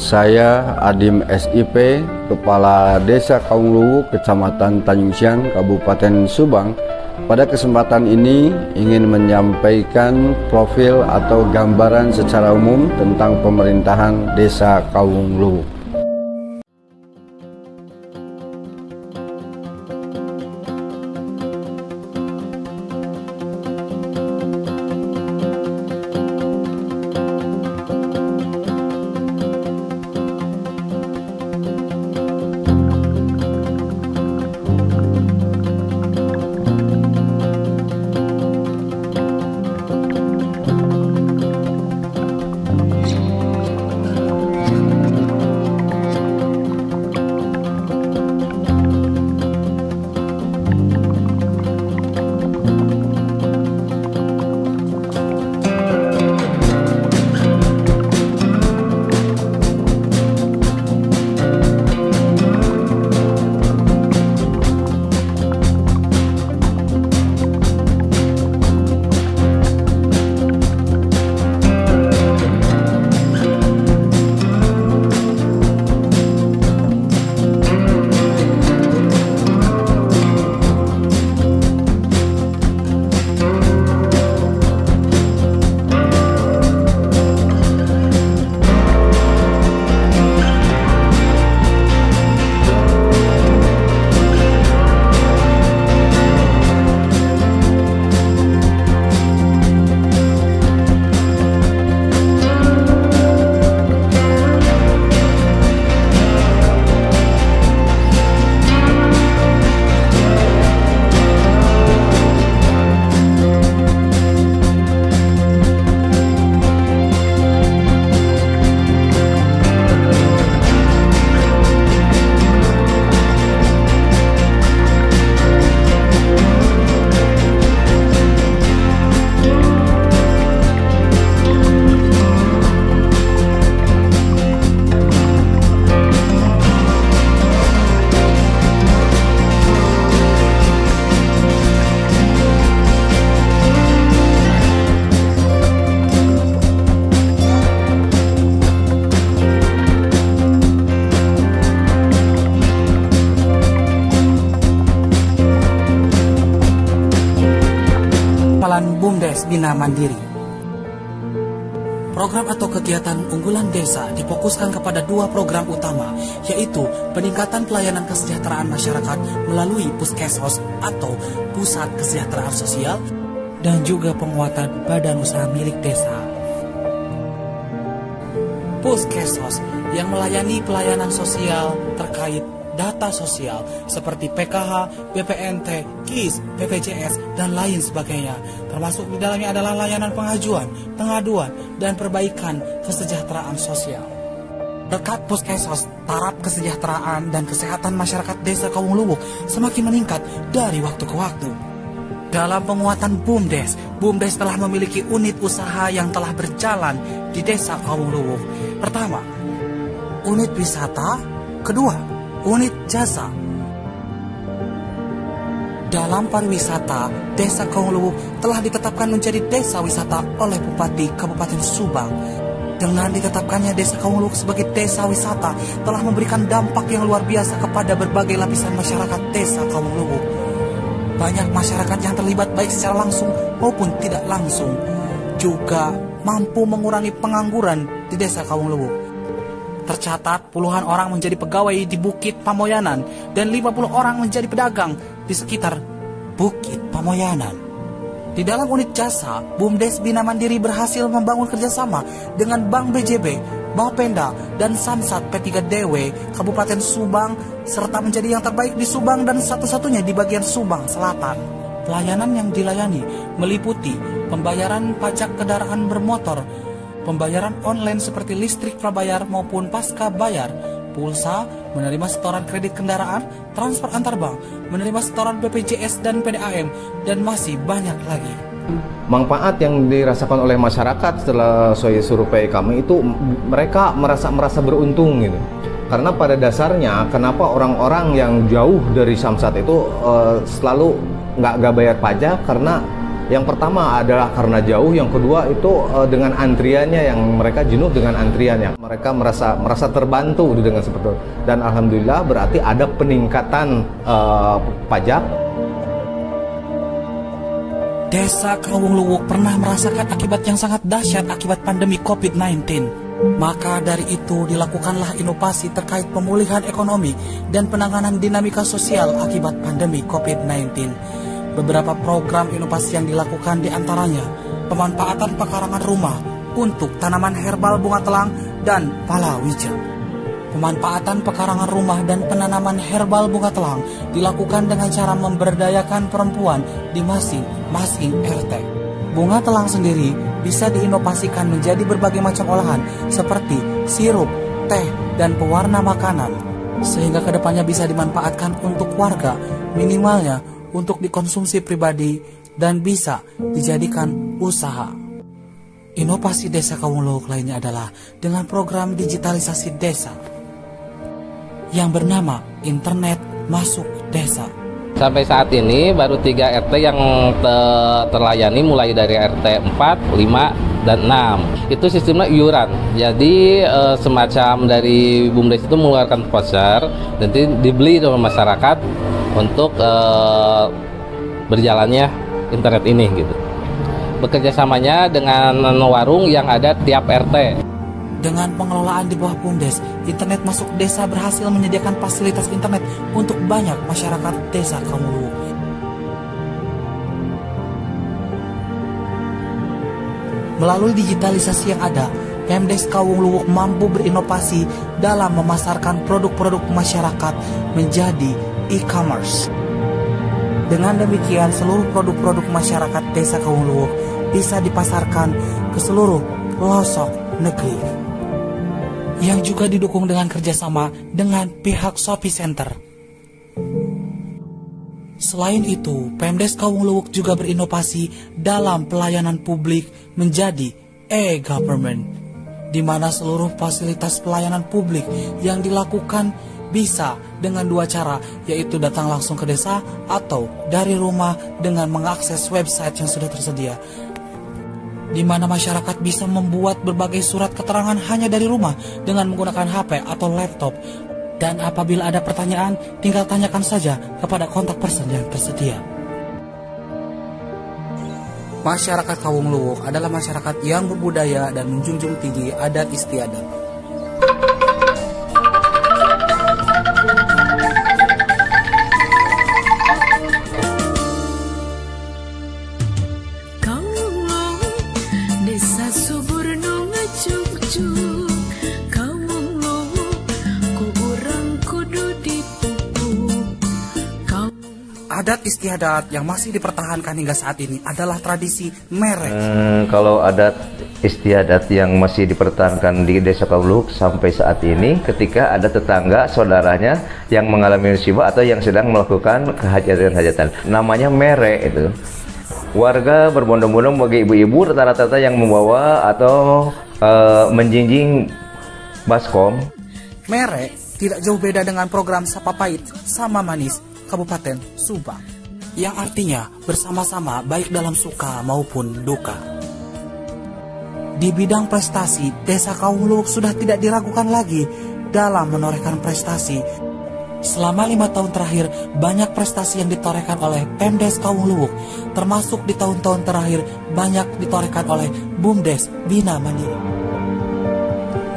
Saya Adim SIP, Kepala Desa Kaung Luwuk, Kecamatan Tanjung Siang, Kabupaten Subang. Pada kesempatan ini ingin menyampaikan profil atau gambaran secara umum tentang pemerintahan Desa Kaung Luwuk. BUMDes Bina Mandiri. Program atau kegiatan unggulan desa difokuskan kepada dua program utama, yaitu peningkatan pelayanan kesejahteraan masyarakat melalui Puskesos atau Pusat Kesejahteraan Sosial, dan juga penguatan badan usaha milik desa. Puskesos yang melayani pelayanan sosial terkait data sosial seperti PKH, BPNT, KIS, BPJS, dan lain sebagainya. Termasuk di dalamnya adalah layanan pengajuan, pengaduan, dan perbaikan kesejahteraan sosial. Berkat Puskesos, taraf kesejahteraan dan kesehatan masyarakat Desa Kaung Luwuk semakin meningkat dari waktu ke waktu. Dalam penguatan BUMDes, BUMDes telah memiliki unit usaha yang telah berjalan di Desa Kaung Luwuk. Pertama, unit wisata. Kedua, unit jasa. Dalam pariwisata, Desa Kaung Luwuk telah ditetapkan menjadi desa wisata oleh Bupati Kabupaten Subang. Dengan ditetapkannya Desa Kaung Luwuk sebagai desa wisata telah memberikan dampak yang luar biasa kepada berbagai lapisan masyarakat Desa Kaung Luwuk. Banyak masyarakat yang terlibat baik secara langsung maupun tidak langsung, juga mampu mengurangi pengangguran di Desa Kaung Luwuk. Tercatat puluhan orang menjadi pegawai di Bukit Pamoyanan dan 50 orang menjadi pedagang di sekitar Bukit Pamoyanan. Di dalam unit jasa, BUMDes Bina Mandiri berhasil membangun kerjasama dengan Bank BJB, Bapenda, dan Samsat P3DW Kabupaten Subang, serta menjadi yang terbaik di Subang dan satu-satunya di bagian Subang Selatan. Pelayanan yang dilayani meliputi pembayaran pajak kendaraan bermotor, pembayaran online seperti listrik prabayar maupun pasca bayar, pulsa, menerima setoran kredit kendaraan, transfer antar bank, menerima setoran BPJS dan PDAM, dan masih banyak lagi. Manfaat yang dirasakan oleh masyarakat setelah survei kami itu mereka merasa beruntung gitu. Karena pada dasarnya kenapa orang-orang yang jauh dari Samsat itu selalu nggak bayar pajak, karena yang pertama adalah karena jauh, yang kedua itu dengan antriannya yang mereka jenuh dengan antriannya. Mereka merasa terbantu dengan seperti itu. Dan alhamdulillah berarti ada peningkatan pajak. Desa Kawung Luwuk pernah merasakan akibat yang sangat dahsyat akibat pandemi COVID-19. Maka dari itu dilakukanlah inovasi terkait pemulihan ekonomi dan penanganan dinamika sosial akibat pandemi COVID-19. Beberapa program inovasi yang dilakukan diantaranya pemanfaatan pekarangan rumah untuk tanaman herbal bunga telang dan palawija. Pemanfaatan pekarangan rumah dan penanaman herbal bunga telang dilakukan dengan cara memberdayakan perempuan di masing-masing RT. Bunga telang sendiri bisa diinovasikan menjadi berbagai macam olahan seperti sirup, teh, dan pewarna makanan. Sehingga kedepannya bisa dimanfaatkan untuk warga, minimalnya untuk dikonsumsi pribadi dan bisa dijadikan usaha. Inovasi Desa Kawung Luwuk lainnya adalah dengan program digitalisasi desa yang bernama Internet Masuk Desa. Sampai saat ini baru 3 RT yang terlayani, mulai dari RT 4, 5, dan 6. Itu sistemnya iuran. Jadi semacam dari BUMDes itu mengeluarkan voucher, nanti dibeli oleh masyarakat untuk berjalannya internet ini gitu. Bekerjasamanya dengan warung yang ada tiap RT. Dengan pengelolaan di bawah BUMDes, Internet Masuk Desa berhasil menyediakan fasilitas internet untuk banyak masyarakat Desa Kawung Luwuk. Melalui digitalisasi yang ada, Pemdes Kawung Luwuk mampu berinovasi dalam memasarkan produk-produk masyarakat menjadi e-commerce. Dengan demikian, seluruh produk-produk masyarakat Desa Kawung Luwuk bisa dipasarkan ke seluruh pelosok negeri, yang juga didukung dengan kerjasama dengan pihak Shopee Center. Selain itu, Pemdes Kawung Luwuk juga berinovasi dalam pelayanan publik menjadi e-government, di mana seluruh fasilitas pelayanan publik yang dilakukan bisa dengan 2 cara, yaitu datang langsung ke desa atau dari rumah dengan mengakses website yang sudah tersedia, di mana masyarakat bisa membuat berbagai surat keterangan hanya dari rumah dengan menggunakan HP atau laptop. Dan apabila ada pertanyaan, tinggal tanyakan saja kepada kontak person yang tersedia. Masyarakat Kawung Luwuk adalah masyarakat yang berbudaya dan menjunjung tinggi adat istiadat. Adat istiadat yang masih dipertahankan hingga saat ini adalah tradisi merek. Kalau adat istiadat yang masih dipertahankan di Desa Kawung Luwuk sampai saat ini, ketika ada tetangga saudaranya yang mengalami musibah atau yang sedang melakukan kehajatan-hajatan, namanya mere itu. Warga berbondong-bondong bagi ibu-ibu rata-rata yang membawa atau menjinjing baskom. Mere tidak jauh beda dengan program Sapa Pait Sama Manis Kabupaten Subang, yang artinya bersama-sama baik dalam suka maupun duka. Di bidang prestasi, Desa Kawung Luwuk sudah tidak diragukan lagi dalam menorehkan prestasi. Selama 5 tahun terakhir, banyak prestasi yang ditorehkan oleh Pemdes Kawung Luwuk, termasuk di tahun-tahun terakhir banyak ditorehkan oleh BUMDes Bina Mandiri.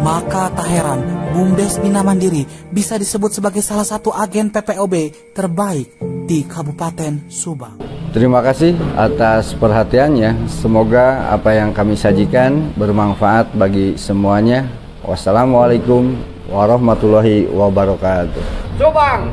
Maka tak heran, BUMDes Bina Mandiri bisa disebut sebagai salah satu agen PPOB terbaik di Kabupaten Subang. Terima kasih atas perhatiannya. Semoga apa yang kami sajikan bermanfaat bagi semuanya. Wassalamualaikum warahmatullahi wabarakatuh. Subang,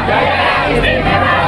Jaya Istimewa.